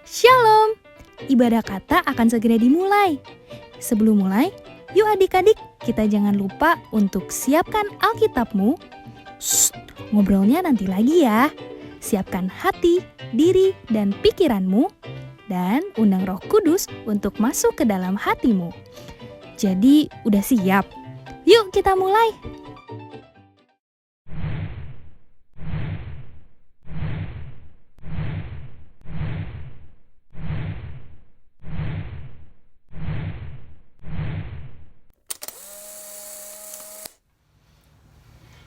Shalom! Ibadah kata akan segera dimulai. Sebelum mulai, yuk adik-adik, kita jangan lupa untuk siapkan Alkitabmu. Ngobrolnya nanti lagi ya. Siapkan hati, diri, dan pikiranmu. Dan undang Roh Kudus untuk masuk ke dalam hatimu. Jadi, udah siap? Yuk kita mulai!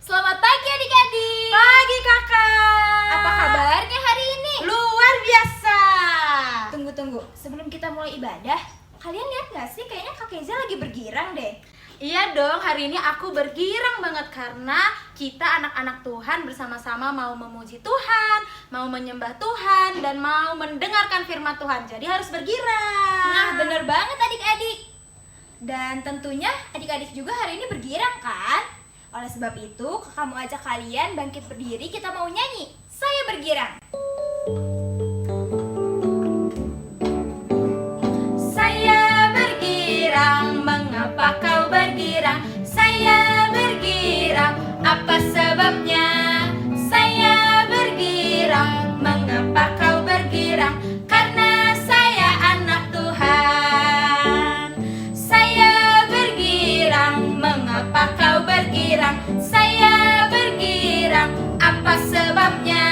Selamat pagi adik-adik. Pagi kakak. Apa kabarnya hari ini? Luar biasa. Tunggu, sebelum kita mulai ibadah, kalian lihat gak sih kayaknya Kak Keza lagi bergirang deh. Iya dong, hari ini aku bergirang banget karena kita anak-anak Tuhan bersama-sama mau memuji Tuhan, mau menyembah Tuhan, dan mau mendengarkan firman Tuhan. Jadi harus bergirang. Nah, bener banget adik-adik. Dan tentunya adik-adik juga hari ini bergirang kan? Oleh sebab itu, kakak mau ajak kalian bangkit berdiri, kita mau nyanyi. Saya bergirang. Saya bergirang, mengapa kau bergirang? Saya bergirang, apa sebabnya? Saya bergirang, mengapa kau bergirang? Karena saya anak Tuhan. Saya bergirang, mengapa kau bergirang? Saya bergirang, apa sebabnya?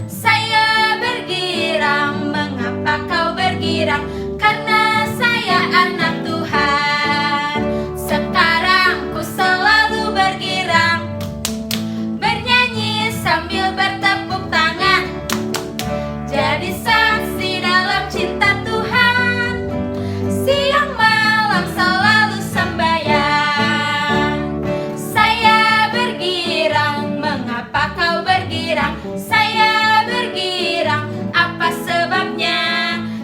Saya bergirang, mengapa kau bergirang? Karena saya anak Tuhan. Sekarang ku selalu bergirang, bernyanyi sambil bertepuk tangan, jadi saksi dalam cinta Tuhan. Siang malam selalu sembahyang. Saya bergirang, mengapa kau bergirang? Saya bergirang, apa sebabnya?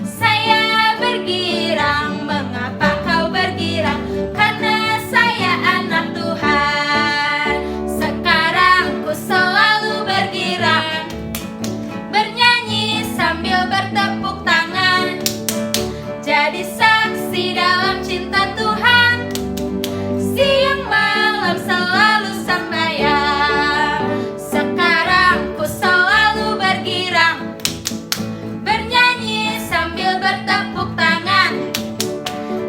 Saya bergirang, mengapa kau bergirang? Karena saya anak Tuhan. Sekarang ku selalu bergirang, bernyanyi sambil bertepuk tangan, jadi saksi dalam cinta Tuhan. Siang malam selalu sembahyang. Sekarang ku selalu bergirang, bernyanyi sambil bertepuk tangan,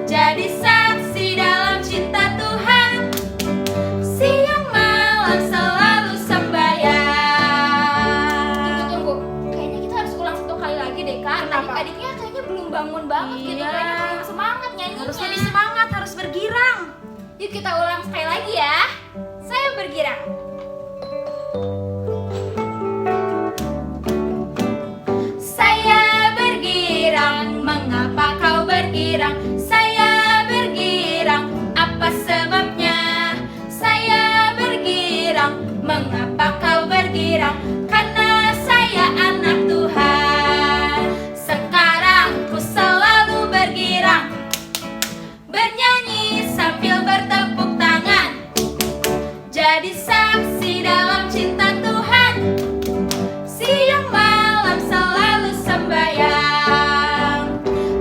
jadi saksi dalam cinta Tuhan. Siang malam selalu sembahyang. Tunggu, kayaknya kita harus ulang satu kali lagi deh Kak. Kenapa? Adik-adiknya kayaknya belum bangun banget gitu. Iya. Kayaknya belum semangat nyanyinya. Harus jadi semangat, harus bergirang. Yuk kita ulang sekali lagi ya. Saya bergirang. Saya bergirang, mengapa kau bergirang? Saya bergirang, apa sebabnya? Saya bergirang, mengapa kau bergirang? Karena saya anak Tuhan. Sekarang ku selalu bergirang, bernyanyi sambil bertepuk tangan, jadi saksi dalam cinta Tuhan. Siang malam selalu sembahyang.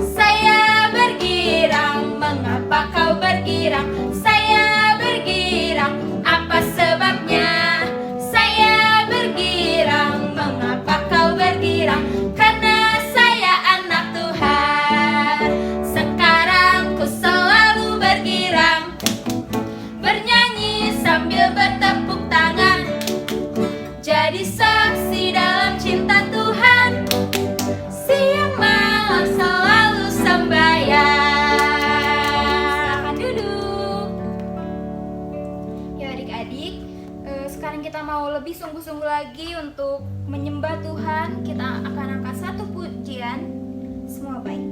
Saya bergirang, mengapa kau bergirang? Saya bergirang, apa sebabnya? Saya bergirang, mengapa kau bergirang? Karena saya anak Tuhan. Sekarang ku selalu bergirang, bernyanyi sambil bertepuk tangan, jadi saksi dalam cinta Tuhan. Siang malam selalu sembahyang. Silakan duduk. Ya adik-adik, sekarang kita mau lebih sungguh-sungguh lagi untuk menyembah Tuhan. Kita akan angkat satu pujian. Semua baik.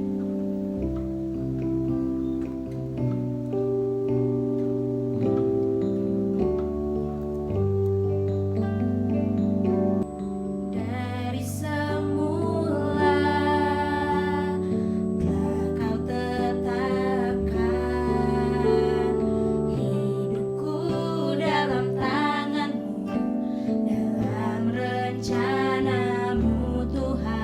Dari semula telah kau tetapkan hidupku dalam tanganmu, dalam rencanamu Tuhan.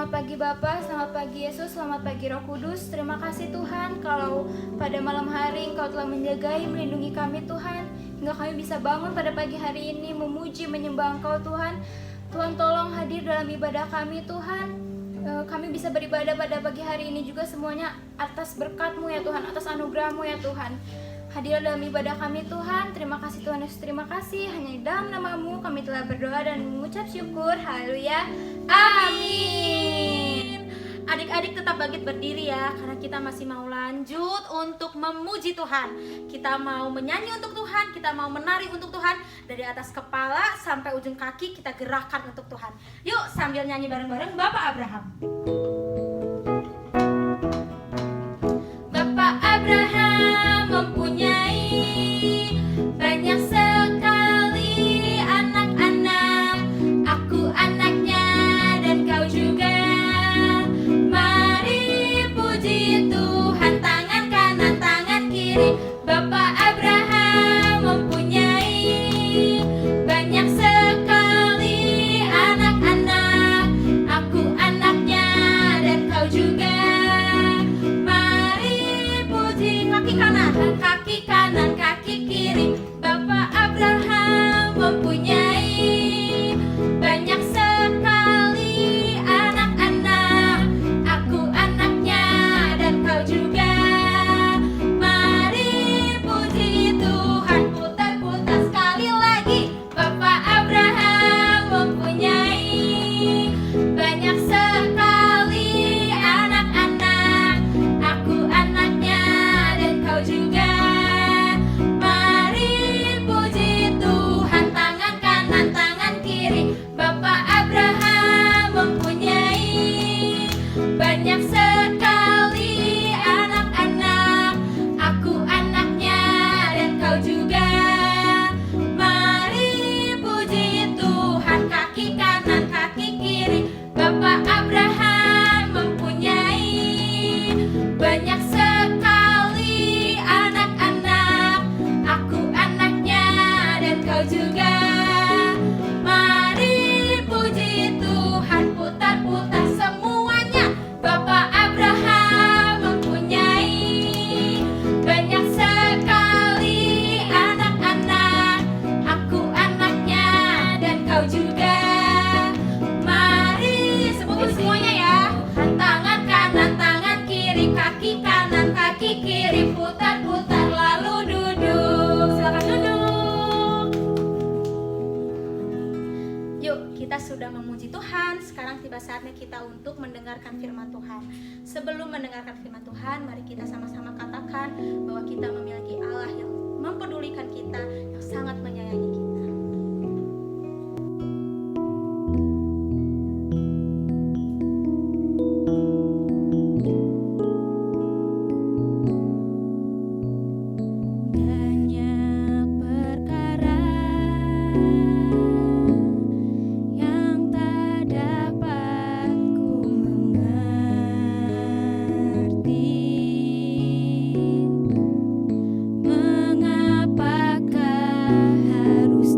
Selamat pagi Bapa, selamat pagi Yesus, selamat pagi Roh Kudus. Terima kasih Tuhan kalau pada malam hari Engkau telah menjagai, melindungi kami Tuhan, hingga kami bisa bangun pada pagi hari ini memuji, menyembah Engkau Tuhan. Tuhan tolong hadir dalam ibadah kami Tuhan. Kami bisa beribadah pada pagi hari ini juga semuanya atas berkat-Mu ya Tuhan, atas anugerah-Mu ya Tuhan. Hadir dalam ibadah kami Tuhan. Terima kasih Tuhan Yesus, terima kasih. Hanya di dalam nama-Mu kami telah berdoa dan mengucap syukur. Haleluya. Amin. Adik-adik tetap bangkit berdiri ya, karena kita masih mau lanjut untuk memuji Tuhan. Kita mau menyanyi untuk Tuhan, kita mau menari untuk Tuhan. Dari atas kepala sampai ujung kaki kita gerakkan untuk Tuhan. Yuk sambil nyanyi bareng-bareng Bapak Abraham. Bapak Abraham mempunyai banyak sekali anak-anak. Aku anaknya dan kau juga. Mari puji Tuhan, tangan kanan, tangan kiri. Bapak Abraham mempunyai banyak sekali anak-anak. Aku anaknya dan kau juga. Mari puji kaki kanan, kaki kanan, kaki kiri. Bapak Abraham mempunyai banyak sekali anak-anak. Aku anaknya dan kau juga. Mari puji Tuhan, putar-putar sekali lagi. Bapak Abraham mempunyai banyak sekali anak-anak. Aku anaknya dan kau juga. Mari puji Tuhan, tangan kanan, tangan kiri. Bapak Abraham mempunyai banyak sekali anak-anak. Aku anaknya dan kau juga. Mari puji Tuhan, kaki kanan, kaki kiri. Bapak Abraham mempunyai banyak sekali anak-anak. Aku anaknya dan kau juga. Mari puji Tuhan, putar-putar semuanya. Bapak Abraham mempunyai banyak sekali anak-anak. Aku anaknya dan kau juga. Mari sebutin semuanya ya. Tangan kanan, tangan kiri, kaki kanan, kaki kiri. Putar-putar lalu duduk. Silakan duduk. Yuk, kita sudah memuji Tuhan. Sekarang tiba saatnya kita untuk mendengarkan firman Tuhan. Sebelum mendengarkan firman Tuhan, mari kita sama-sama katakan bahwa kita memiliki Allah yang mempedulikan kita, yang sangat menyayangi kita. Banyak perkara yang tak dapat ku mengerti. Mengapakah harus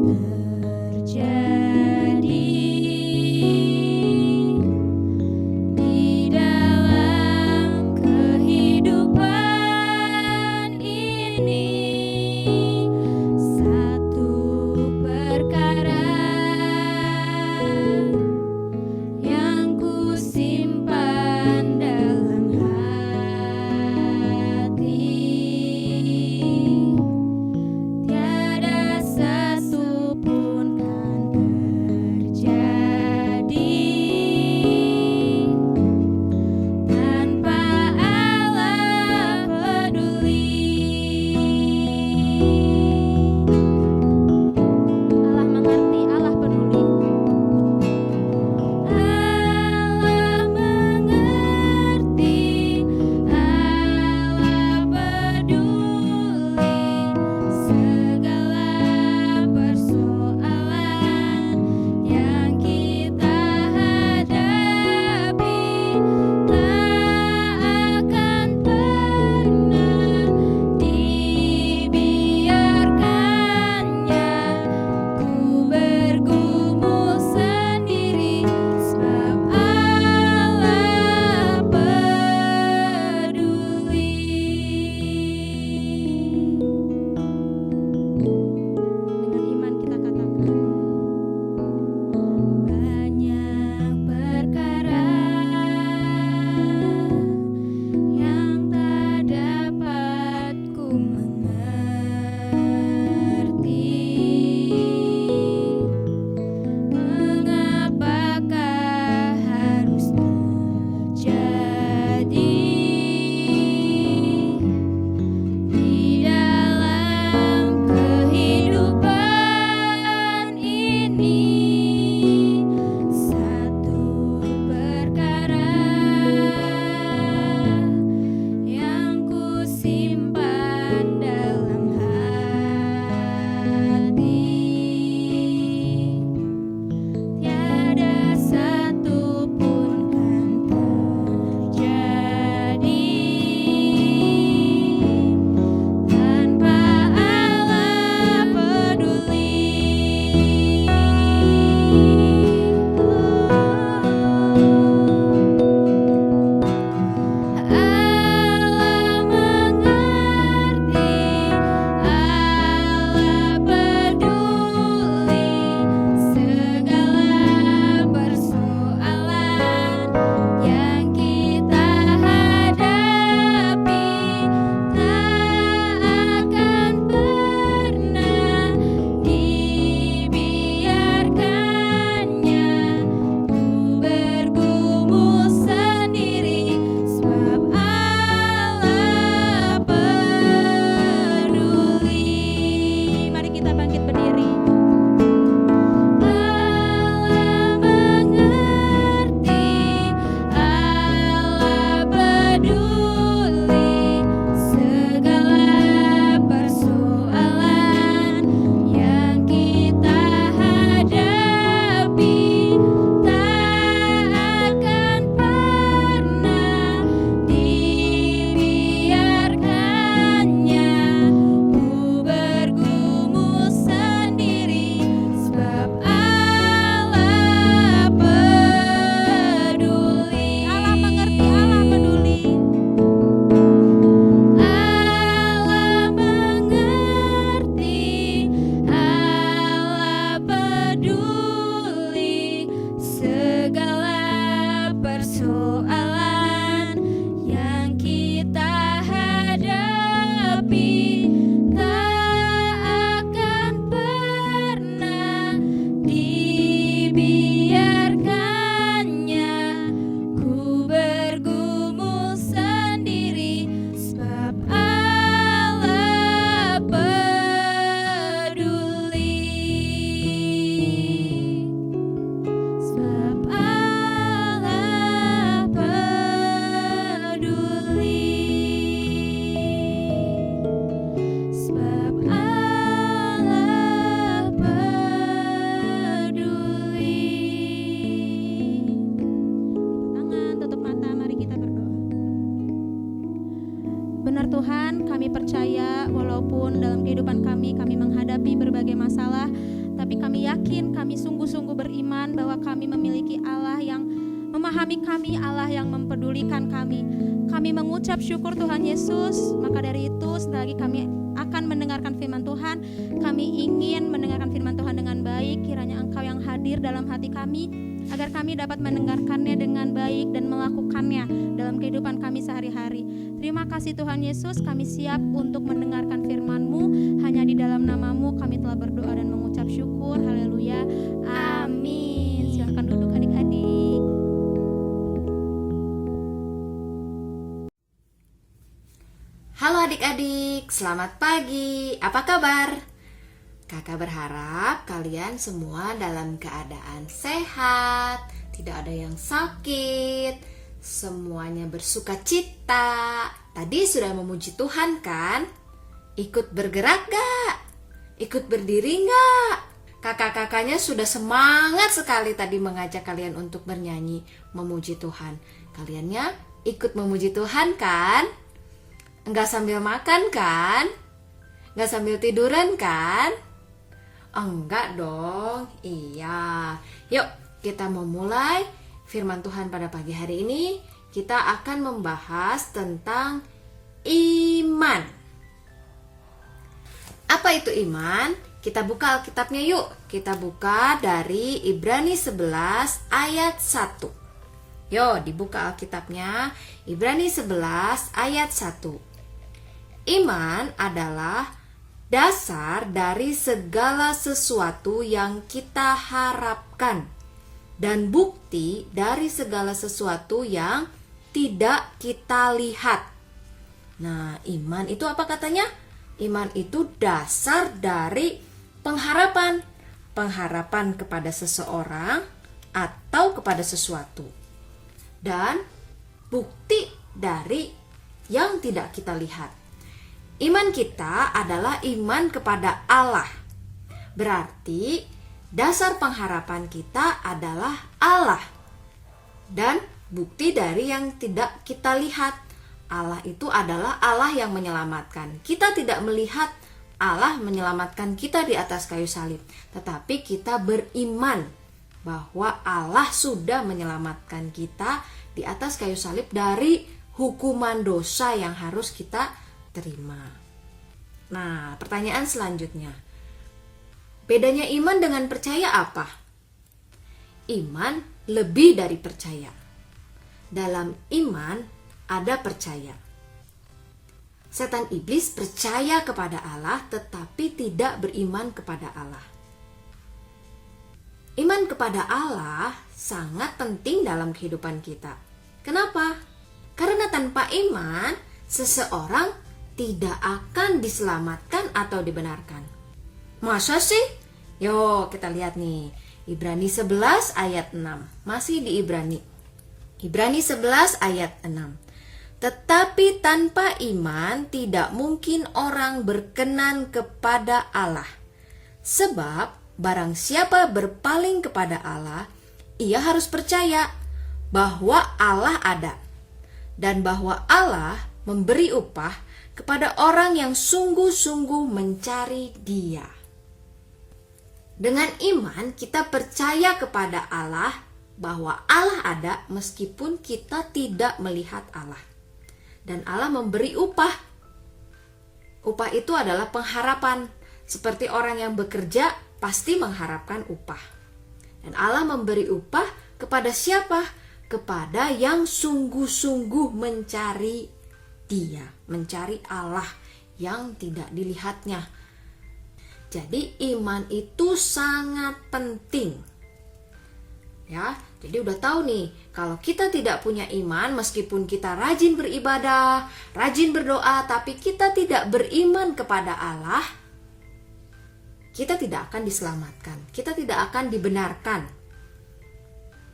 biarkannya ku bergumul sendiri, sebab Allah peduli. Sebab Allah peduli. Sebab Allah peduli. Tangan, tutup mata, mari kita berdoa. Benar Tuhan, kami percaya walaupun dalam kehidupan kami menghadapi berbagai masalah, tapi kami yakin, kami sungguh-sungguh beriman bahwa kami memiliki Allah yang memahami kami, Allah yang mempedulikan kami. Kami mengucap syukur Tuhan Yesus. Maka dari itu, selagi kami akan mendengarkan firman Tuhan, kami ingin mendengarkan firman Tuhan dengan baik. Kiranya Engkau yang hadir dalam hati kami, agar kami dapat mendengarkannya dengan baik dan melakukannya dalam kehidupan kami sehari-hari. Terima kasih Tuhan Yesus, kami siap untuk mendengarkan firman-Mu. Hanya di dalam nama-Mu kami telah berdoa dan mengucap syukur. Haleluya. Amin. Silakan duduk adik-adik. Halo adik-adik, selamat pagi. Apa kabar? Kakak berharap kalian semua dalam keadaan sehat, tidak ada yang sakit, semuanya bersukacita. Tadi sudah memuji Tuhan kan? Ikut bergerak gak? Ikut berdiri gak? Kakak-kakaknya sudah semangat sekali tadi mengajak kalian untuk bernyanyi, memuji Tuhan. Kaliannya ikut memuji Tuhan kan? Enggak sambil makan kan? Enggak sambil tiduran kan? Enggak dong. Iya. Yuk, kita mau mulai firman Tuhan pada pagi hari ini. Kita akan membahas tentang iman. Apa itu iman? Kita buka Alkitabnya yuk. Kita buka dari Ibrani 11 ayat 1. Yo, dibuka Alkitabnya. Ibrani 11 ayat 1. Iman adalah dasar dari segala sesuatu yang kita harapkan dan bukti dari segala sesuatu yang tidak kita lihat. Nah, iman itu apa katanya? Iman itu dasar dari pengharapan. Pengharapan kepada seseorang atau kepada sesuatu. Dan bukti dari yang tidak kita lihat. Iman kita adalah iman kepada Allah. Berarti dasar pengharapan kita adalah Allah. Dan bukti dari yang tidak kita lihat. Allah itu adalah Allah yang menyelamatkan. Kita tidak melihat Allah menyelamatkan kita di atas kayu salib. Tetapi kita beriman bahwa Allah sudah menyelamatkan kita di atas kayu salib dari hukuman dosa yang harus kita terima. Nah, pertanyaan selanjutnya. Bedanya iman dengan percaya apa? Iman lebih dari percaya. Dalam iman ada percaya. Setan iblis percaya kepada Allah tetapi tidak beriman kepada Allah. Iman kepada Allah sangat penting dalam kehidupan kita. Kenapa? Karena tanpa iman, seseorang tidak akan diselamatkan atau dibenarkan. Masa sih? Yo, kita lihat nih. Ibrani 11 ayat 6. Masih di Ibrani. Ibrani 11 ayat 6. Tetapi tanpa iman tidak mungkin orang berkenan kepada Allah. Sebab barang siapa berpaling kepada Allah, ia harus percaya bahwa Allah ada dan bahwa Allah memberi upah kepada orang yang sungguh-sungguh mencari Dia. Dengan iman kita percaya kepada Allah bahwa Allah ada meskipun kita tidak melihat Allah. Dan Allah memberi upah. Upah itu adalah pengharapan. Seperti orang yang bekerja pasti mengharapkan upah. Dan Allah memberi upah kepada siapa? Kepada yang sungguh-sungguh mencari Dia, mencari Allah yang tidak dilihatnya. Jadi iman itu sangat penting. Ya, jadi udah tahu nih, kalau kita tidak punya iman, meskipun kita rajin beribadah, rajin berdoa, tapi kita tidak beriman kepada Allah, kita tidak akan diselamatkan, kita tidak akan dibenarkan.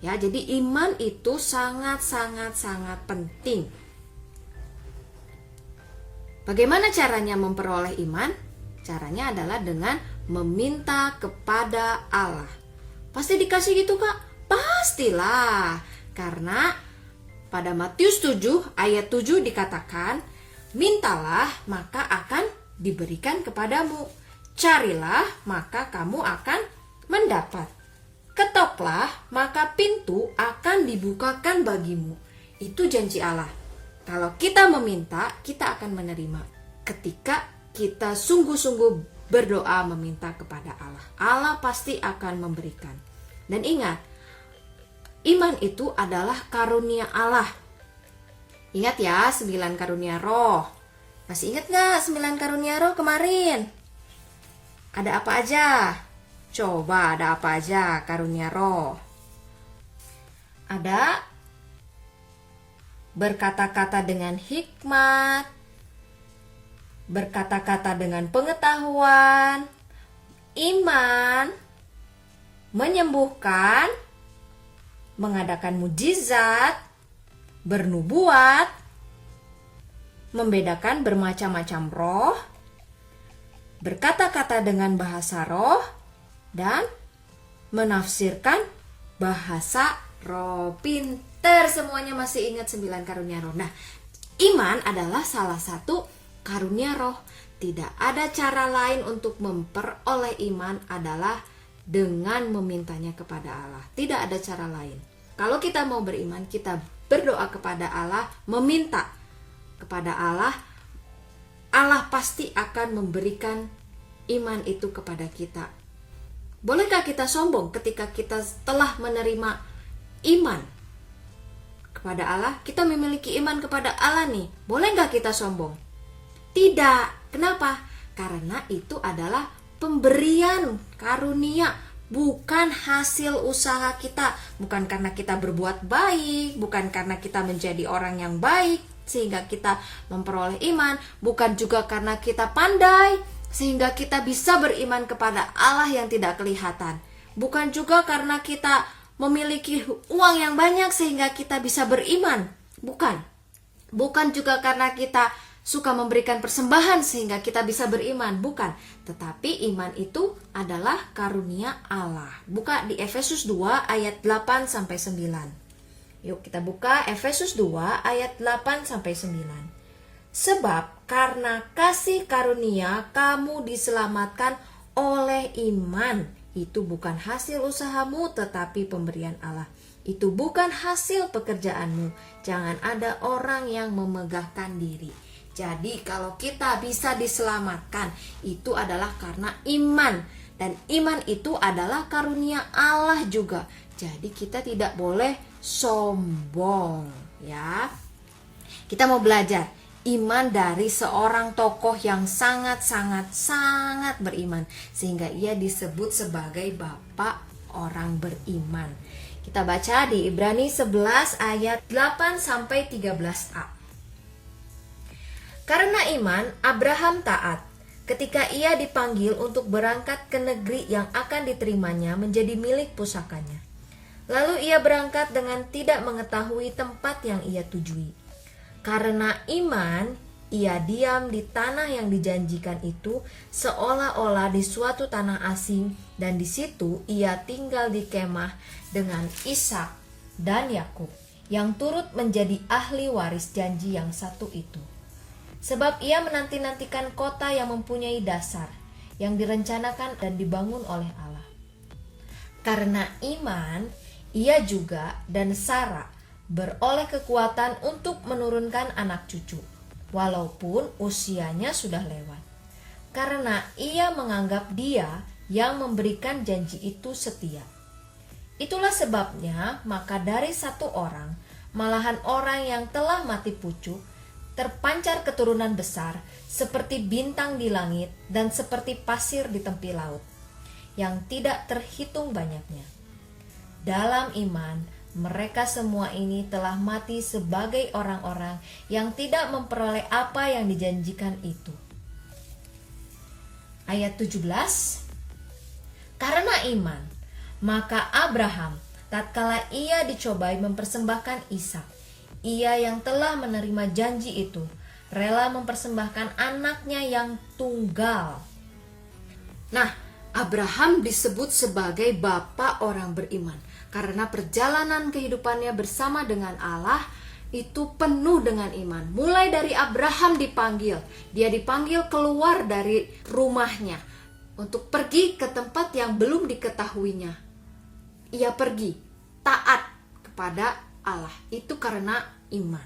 Ya, jadi iman itu sangat penting. Bagaimana caranya memperoleh iman? Caranya adalah dengan meminta kepada Allah. Pasti dikasih gitu, Kak? Pastilah, karena pada Matius 7 ayat 7 dikatakan, mintalah maka akan diberikan kepadamu, carilah maka kamu akan mendapat, ketoklah maka pintu akan dibukakan bagimu. Itu janji Allah. Kalau kita meminta, kita akan menerima ketika kita sungguh-sungguh berdoa meminta kepada Allah. Allah pasti akan memberikan. Dan ingat, iman itu adalah karunia Allah. Ingat ya, 9 karunia roh. Masih ingat gak 9 karunia roh kemarin? Ada apa aja? Coba ada apa aja karunia roh? Ada berkata-kata dengan hikmat, berkata-kata dengan pengetahuan, iman, menyembuhkan, mengadakan mujizat, bernubuat, membedakan bermacam-macam roh, berkata-kata dengan bahasa roh, dan menafsirkan bahasa roh. Pinter, semuanya masih ingat 9 karunia roh. Nah, iman adalah salah satu karunia roh. Tidak ada cara lain untuk memperoleh iman adalah dengan memintanya kepada Allah. Tidak ada cara lain. Kalau kita mau beriman, kita berdoa kepada Allah, meminta kepada Allah. Allah pasti akan memberikan iman itu kepada kita. Bolehkah kita sombong ketika kita telah menerima iman kepada Allah? Kita memiliki iman kepada Allah nih. Boleh nggak kita sombong? Tidak. Kenapa? Karena itu adalah pemberian karunia, bukan hasil usaha kita. Bukan karena kita berbuat baik, bukan karena kita menjadi orang yang baik sehingga kita memperoleh iman, bukan juga karena kita pandai sehingga kita bisa beriman kepada Allah yang tidak kelihatan, bukan juga karena kita memiliki uang yang banyak sehingga kita bisa beriman, bukan juga karena kita suka memberikan persembahan sehingga kita bisa beriman, bukan. Tetapi iman itu adalah karunia Allah. Buka di Efesus 2 ayat 8 sampai 9. Yuk kita buka Efesus 2 ayat 8 sampai 9. Sebab karena kasih karunia kamu diselamatkan oleh iman. Itu bukan hasil usahamu tetapi pemberian Allah. Itu bukan hasil pekerjaanmu. Jangan ada orang yang memegahkan diri. Jadi kalau kita bisa diselamatkan, itu adalah karena iman. Dan iman itu adalah karunia Allah juga. Jadi kita tidak boleh sombong, ya. Kita mau belajar iman dari seorang tokoh yang sangat beriman, sehingga ia disebut sebagai bapak orang beriman. Kita baca di Ibrani 11 ayat 8 sampai 13a. Karena iman, Abraham taat ketika ia dipanggil untuk berangkat ke negeri yang akan diterimanya menjadi milik pusakanya. Lalu ia berangkat dengan tidak mengetahui tempat yang ia tujui. Karena iman, ia diam di tanah yang dijanjikan itu seolah-olah di suatu tanah asing, dan di situ ia tinggal di kemah dengan Ishak dan Yakub yang turut menjadi ahli waris janji yang satu itu. Sebab ia menanti-nantikan kota yang mempunyai dasar, yang direncanakan dan dibangun oleh Allah. Karena iman, ia juga dan Sarah beroleh kekuatan untuk menurunkan anak cucu, walaupun usianya sudah lewat. Karena ia menganggap Dia yang memberikan janji itu setia. Itulah sebabnya, maka dari satu orang, malahan orang yang telah mati pucuk, terpancar keturunan besar seperti bintang di langit dan seperti pasir di tepi laut, yang tidak terhitung banyaknya. dalam iman, mereka semua ini telah mati sebagai orang-orang yang tidak memperoleh apa yang dijanjikan itu. Ayat 17. Karena iman, maka Abraham tatkala ia dicobai mempersembahkan Ishak, ia yang telah menerima janji itu, rela mempersembahkan anaknya yang tunggal. Nah, Abraham disebut sebagai bapa orang beriman karena perjalanan kehidupannya bersama dengan Allah itu penuh dengan iman. Mulai dari Abraham dipanggil, dia dipanggil keluar dari rumahnya untuk pergi ke tempat yang belum diketahuinya. Ia pergi taat kepada Allah, itu karena iman.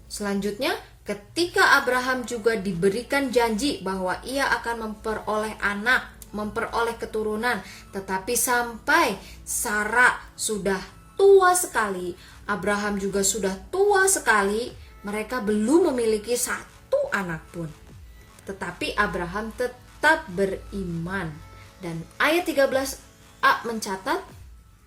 Selanjutnya, ketika Abraham juga diberikan janji bahwa ia akan memperoleh anak, memperoleh keturunan, tetapi sampai Sarah sudah tua sekali, Abraham juga sudah tua sekali, mereka belum memiliki satu anak pun. Tetapi Abraham tetap beriman. Dan ayat 13a mencatat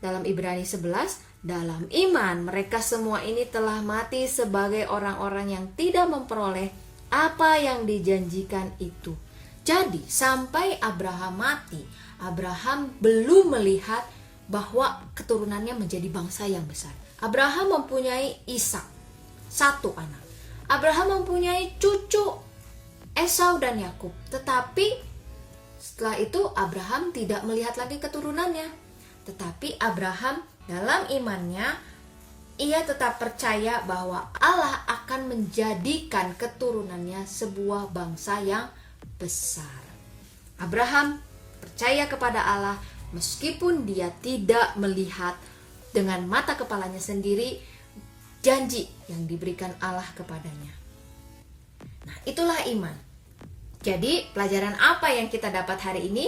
dalam Ibrani 11, dalam iman mereka semua ini telah mati sebagai orang-orang yang tidak memperoleh apa yang dijanjikan itu. Jadi sampai Abraham mati, Abraham belum melihat bahwa keturunannya menjadi bangsa yang besar. Abraham mempunyai Ishak, satu anak. Abraham mempunyai cucu Esau dan Yakub. Tetapi setelah itu Abraham tidak melihat lagi keturunannya. Tetapi Abraham dalam imannya, ia tetap percaya bahwa Allah akan menjadikan keturunannya sebuah bangsa yang besar. Abraham percaya kepada Allah meskipun dia tidak melihat dengan mata kepalanya sendiri janji yang diberikan Allah kepadanya. Nah, itulah iman. Jadi, pelajaran apa yang kita dapat hari ini?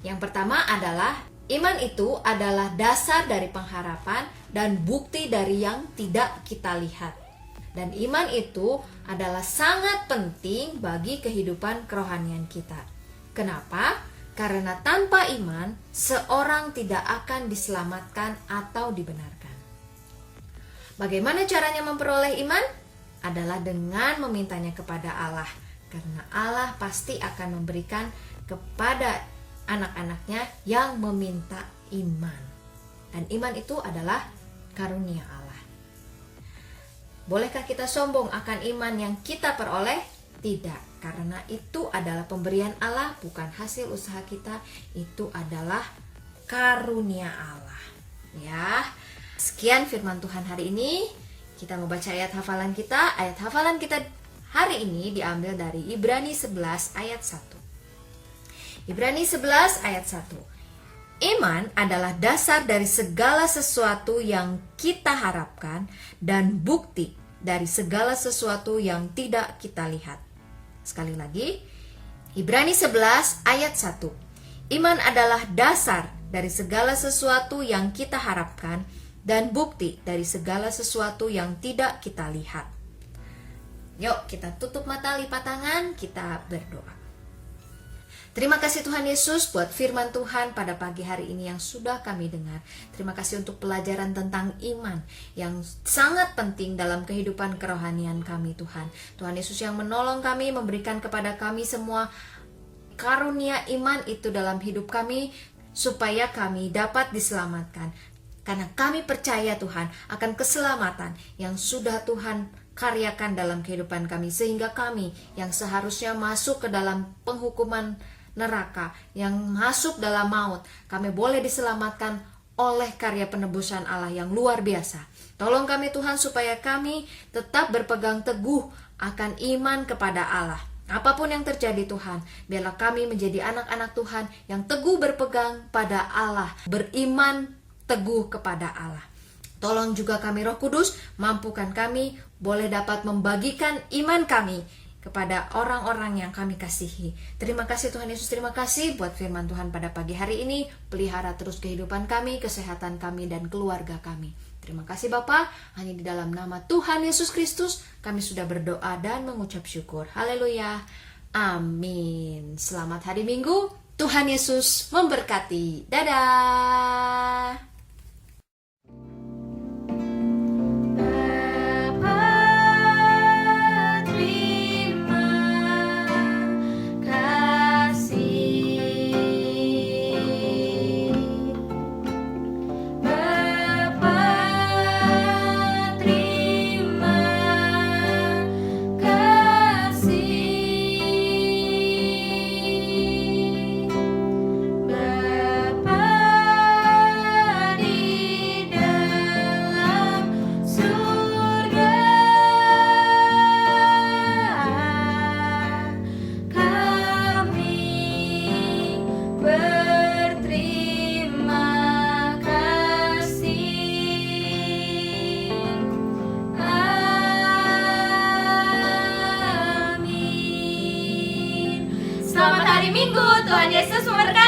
Yang pertama adalah iman itu adalah dasar dari pengharapan dan bukti dari yang tidak kita lihat. Dan iman itu adalah sangat penting bagi kehidupan kerohanian kita. Kenapa? Karena tanpa iman, seorang tidak akan diselamatkan atau dibenarkan. Bagaimana caranya memperoleh iman? Adalah dengan memintanya kepada Allah. Karena Allah pasti akan memberikan kepada anak-anaknya yang meminta iman. Dan iman itu adalah karunia Allah. Bolehkah kita sombong akan iman yang kita peroleh? Tidak, karena itu adalah pemberian Allah, bukan hasil usaha kita. Itu adalah karunia Allah. Ya, sekian firman Tuhan hari ini. Kita mau baca ayat hafalan kita. Ayat hafalan kita hari ini diambil dari Ibrani 11 ayat 1. Ibrani 11 ayat 1. Iman adalah dasar dari segala sesuatu yang kita harapkan dan bukti dari segala sesuatu yang tidak kita lihat. Sekali lagi, Ibrani 11 ayat 1. Iman adalah dasar dari segala sesuatu yang kita harapkan dan bukti dari segala sesuatu yang tidak kita lihat. Yuk, kita tutup mata, lipat tangan, kita berdoa. Terima kasih Tuhan Yesus buat firman Tuhan pada pagi hari ini yang sudah kami dengar. Terima kasih untuk pelajaran tentang iman yang sangat penting dalam kehidupan kerohanian kami Tuhan. Tuhan Yesus yang menolong kami, memberikan kepada kami semua karunia iman itu dalam hidup kami supaya kami dapat diselamatkan. Karena kami percaya Tuhan akan keselamatan yang sudah Tuhan karyakan dalam kehidupan kami. Sehingga kami yang seharusnya masuk ke dalam penghukuman neraka, yang masuk dalam maut, kami boleh diselamatkan oleh karya penebusan Allah yang luar biasa. Tolong kami Tuhan supaya kami tetap berpegang teguh akan iman kepada Allah. Apapun yang terjadi Tuhan, biarlah kami menjadi anak-anak Tuhan yang teguh berpegang pada Allah, beriman teguh kepada Allah. Tolong juga kami Roh Kudus, mampukan kami boleh dapat membagikan iman kami kepada orang-orang yang kami kasihi. Terima kasih Tuhan Yesus, terima kasih buat firman Tuhan pada pagi hari ini. Pelihara terus kehidupan kami, kesehatan kami, dan keluarga kami. Terima kasih Bapa, hanya di dalam nama Tuhan Yesus Kristus kami sudah berdoa dan mengucap syukur. Haleluya, amin. Selamat hari Minggu, Tuhan Yesus memberkati. Dadah. Minggu. Tuhan Yesus memberkati.